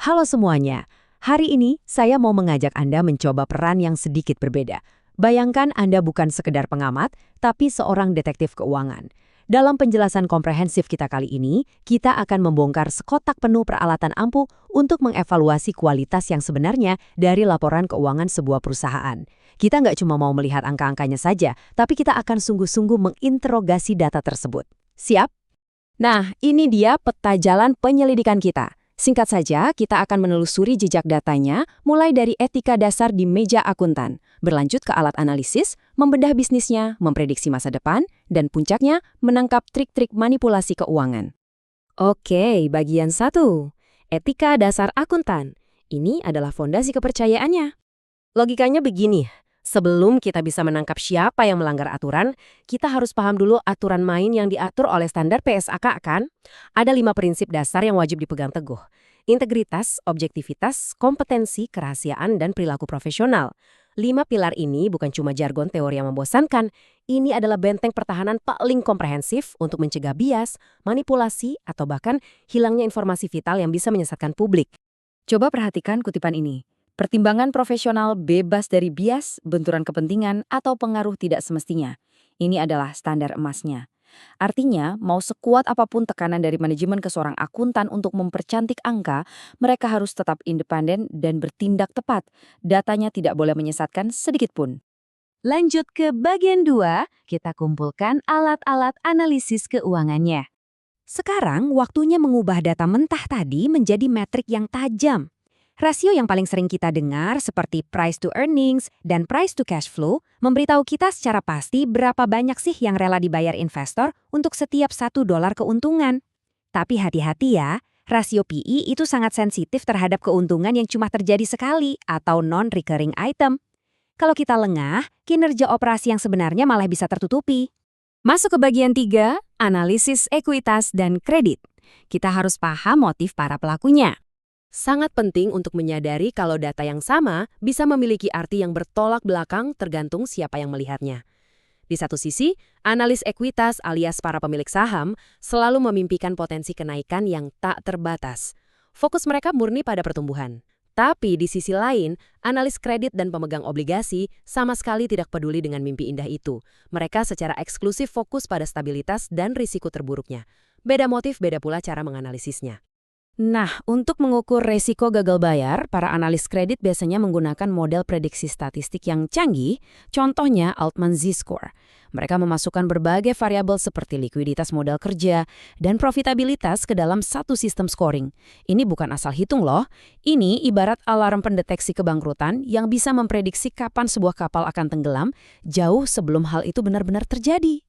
Halo semuanya, hari ini saya mau mengajak Anda mencoba peran yang sedikit berbeda. Bayangkan Anda bukan sekedar pengamat, tapi seorang detektif keuangan. Dalam penjelasan komprehensif kita kali ini, kita akan membongkar sekotak penuh peralatan ampuh untuk mengevaluasi kualitas yang sebenarnya dari laporan keuangan sebuah perusahaan. Kita nggak cuma mau melihat angka-angkanya saja, tapi kita akan sungguh-sungguh menginterogasi data tersebut. Siap? Nah, ini dia peta jalan penyelidikan kita. Singkat saja, kita akan menelusuri jejak datanya mulai dari etika dasar di meja akuntan, berlanjut ke alat analisis, membedah bisnisnya, memprediksi masa depan, dan puncaknya menangkap trik-trik manipulasi keuangan. Oke, bagian 1. Etika dasar akuntan. Ini adalah fondasi kepercayaannya. Logikanya begini, sebelum kita bisa menangkap siapa yang melanggar aturan, kita harus paham dulu aturan main yang diatur oleh standar PSAK kan? Ada 5 prinsip dasar yang wajib dipegang teguh. Integritas, objektivitas, kompetensi, kerahasiaan, dan perilaku profesional. 5 pilar ini bukan cuma jargon teori yang membosankan, ini adalah benteng pertahanan paling komprehensif untuk mencegah bias, manipulasi, atau bahkan hilangnya informasi vital yang bisa menyesatkan publik. Coba perhatikan kutipan ini. Pertimbangan profesional bebas dari bias, benturan kepentingan, atau pengaruh tidak semestinya. Ini adalah standar emasnya. Artinya, mau sekuat apapun tekanan dari manajemen ke seorang akuntan untuk mempercantik angka, mereka harus tetap independen dan bertindak tepat. Datanya tidak boleh menyesatkan sedikit pun. Lanjut ke bagian 2, kita kumpulkan alat-alat analisis keuangannya. Sekarang, waktunya mengubah data mentah tadi menjadi metrik yang tajam. Rasio yang paling sering kita dengar seperti price to earnings dan price to cash flow memberitahu kita secara pasti berapa banyak sih yang rela dibayar investor untuk setiap $1 keuntungan. Tapi hati-hati ya, rasio PE itu sangat sensitif terhadap keuntungan yang cuma terjadi sekali atau non-recurring item. Kalau kita lengah, kinerja operasi yang sebenarnya malah bisa tertutupi. Masuk ke bagian 3, analisis ekuitas dan kredit. Kita harus paham motif para pelakunya. Sangat penting untuk menyadari kalau data yang sama bisa memiliki arti yang bertolak belakang tergantung siapa yang melihatnya. Di satu sisi, analis ekuitas alias para pemilik saham selalu memimpikan potensi kenaikan yang tak terbatas. Fokus mereka murni pada pertumbuhan. Tapi di sisi lain, analis kredit dan pemegang obligasi sama sekali tidak peduli dengan mimpi indah itu. Mereka secara eksklusif fokus pada stabilitas dan risiko terburuknya. Beda motif, beda pula cara menganalisisnya. Nah, untuk mengukur resiko gagal bayar, para analis kredit biasanya menggunakan model prediksi statistik yang canggih, contohnya Altman Z-Score. Mereka memasukkan berbagai variabel seperti likuiditas modal kerja dan profitabilitas ke dalam satu sistem scoring. Ini bukan asal hitung loh, ini ibarat alarm pendeteksi kebangkrutan yang bisa memprediksi kapan sebuah kapal akan tenggelam jauh sebelum hal itu benar-benar terjadi.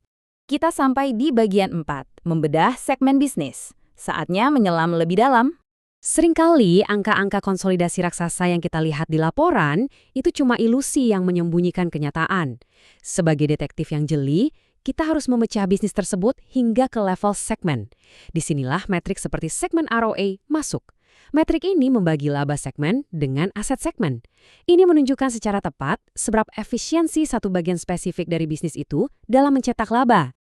Kita sampai di bagian 4, membedah segmen bisnis. Saatnya menyelam lebih dalam. Seringkali angka-angka konsolidasi raksasa yang kita lihat di laporan itu cuma ilusi yang menyembunyikan kenyataan. Sebagai detektif yang jeli, kita harus memecah bisnis tersebut hingga ke level segmen. Disinilah metrik seperti segmen ROA masuk. Metrik ini membagi laba segmen dengan aset segmen. Ini menunjukkan secara tepat seberapa efisiensi satu bagian spesifik dari bisnis itu dalam mencetak laba.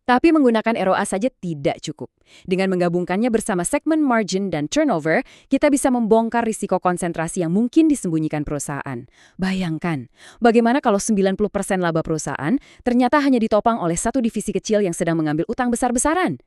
Tapi menggunakan ROA saja tidak cukup. Dengan menggabungkannya bersama segmen margin dan turnover, kita bisa membongkar risiko konsentrasi yang mungkin disembunyikan perusahaan. Bayangkan, bagaimana kalau 90% laba perusahaan ternyata hanya ditopang oleh satu divisi kecil yang sedang mengambil utang besar-besaran?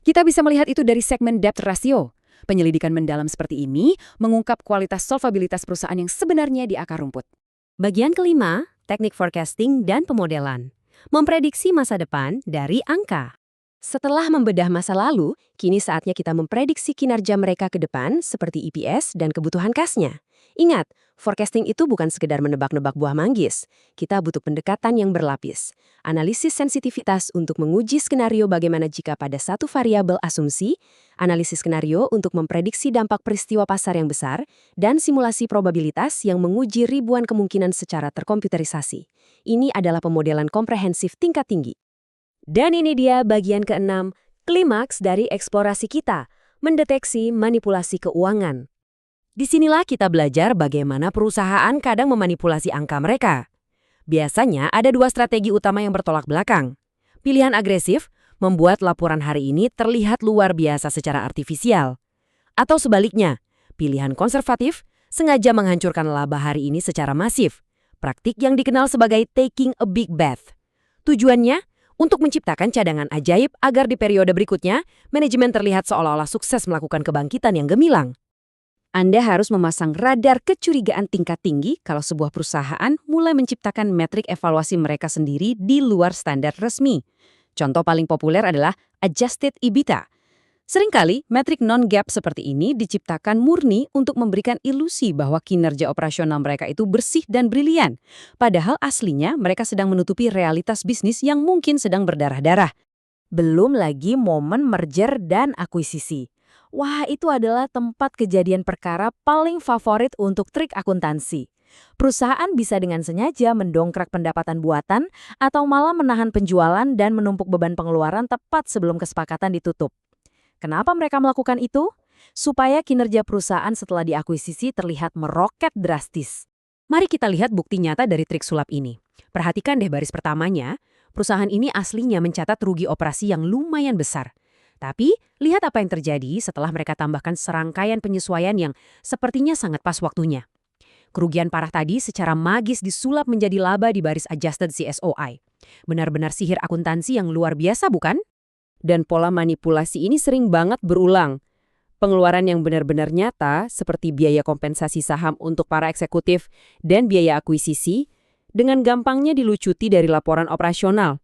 Kita bisa melihat itu dari segmen debt ratio. Penyelidikan mendalam seperti ini mengungkap kualitas solvabilitas perusahaan yang sebenarnya di akar rumput. Bagian kelima, teknik forecasting dan pemodelan. Memprediksi masa depan dari angka. Setelah membedah masa lalu, kini saatnya kita memprediksi kinerja mereka ke depan seperti EPS dan kebutuhan kasnya. Ingat, forecasting itu bukan sekedar menebak-nebak buah manggis. Kita butuh pendekatan yang berlapis. Analisis sensitivitas untuk menguji skenario bagaimana jika pada satu variabel asumsi, analisis skenario untuk memprediksi dampak peristiwa pasar yang besar, dan simulasi probabilitas yang menguji ribuan kemungkinan secara terkomputerisasi. Ini adalah pemodelan komprehensif tingkat tinggi. Dan ini dia bagian ke-6, klimaks dari eksplorasi kita, mendeteksi manipulasi keuangan. Disinilah kita belajar bagaimana perusahaan kadang memanipulasi angka mereka. Biasanya ada 2 strategi utama yang bertolak belakang. Pilihan agresif, membuat laporan hari ini terlihat luar biasa secara artifisial. Atau sebaliknya, Pilihan konservatif sengaja menghancurkan laba hari ini secara masif. Praktik yang dikenal sebagai taking a big bath. Tujuannya untuk menciptakan cadangan ajaib agar di periode berikutnya, manajemen terlihat seolah-olah sukses melakukan kebangkitan yang gemilang. Anda harus memasang radar kecurigaan tingkat tinggi kalau sebuah perusahaan mulai menciptakan metrik evaluasi mereka sendiri di luar standar resmi. Contoh paling populer adalah Adjusted EBITDA. Seringkali, metrik non-GAAP seperti ini diciptakan murni untuk memberikan ilusi bahwa kinerja operasional mereka itu bersih dan brilian. Padahal aslinya mereka sedang menutupi realitas bisnis yang mungkin sedang berdarah-darah. Belum lagi momen merger dan akuisisi. Wah, itu adalah tempat kejadian perkara paling favorit untuk trik akuntansi. Perusahaan bisa dengan sengaja mendongkrak pendapatan buatan atau malah menahan penjualan dan menumpuk beban pengeluaran tepat sebelum kesepakatan ditutup. Kenapa mereka melakukan itu? Supaya kinerja perusahaan setelah diakuisisi terlihat meroket drastis. Mari kita lihat bukti nyata dari trik sulap ini. Perhatikan deh baris pertamanya, perusahaan ini aslinya mencatat rugi operasi yang lumayan besar. Tapi, lihat apa yang terjadi setelah mereka tambahkan serangkaian penyesuaian yang sepertinya sangat pas waktunya. Kerugian parah tadi secara magis disulap menjadi laba di baris Adjusted CSOI. Benar-benar sihir akuntansi yang luar biasa, bukan? Dan pola manipulasi ini sering banget berulang. Pengeluaran yang benar-benar nyata, seperti biaya kompensasi saham untuk para eksekutif dan biaya akuisisi, dengan gampangnya dilucuti dari laporan operasional.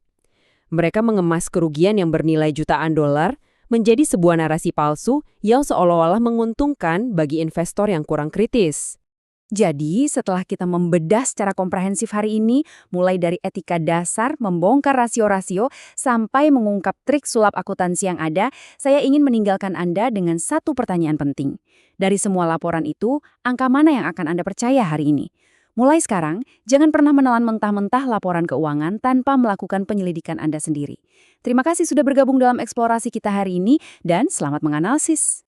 Mereka mengemas kerugian yang bernilai jutaan dolar menjadi sebuah narasi palsu yang seolah-olah menguntungkan bagi investor yang kurang kritis. Jadi, setelah kita membedah secara komprehensif hari ini, mulai dari etika dasar, membongkar rasio-rasio, sampai mengungkap trik sulap akuntansi yang ada, saya ingin meninggalkan Anda dengan satu pertanyaan penting. Dari semua laporan itu, angka mana yang akan Anda percaya hari ini? Mulai sekarang, jangan pernah menelan mentah-mentah laporan keuangan tanpa melakukan penyelidikan Anda sendiri. Terima kasih sudah bergabung dalam eksplorasi kita hari ini, dan selamat menganalisis.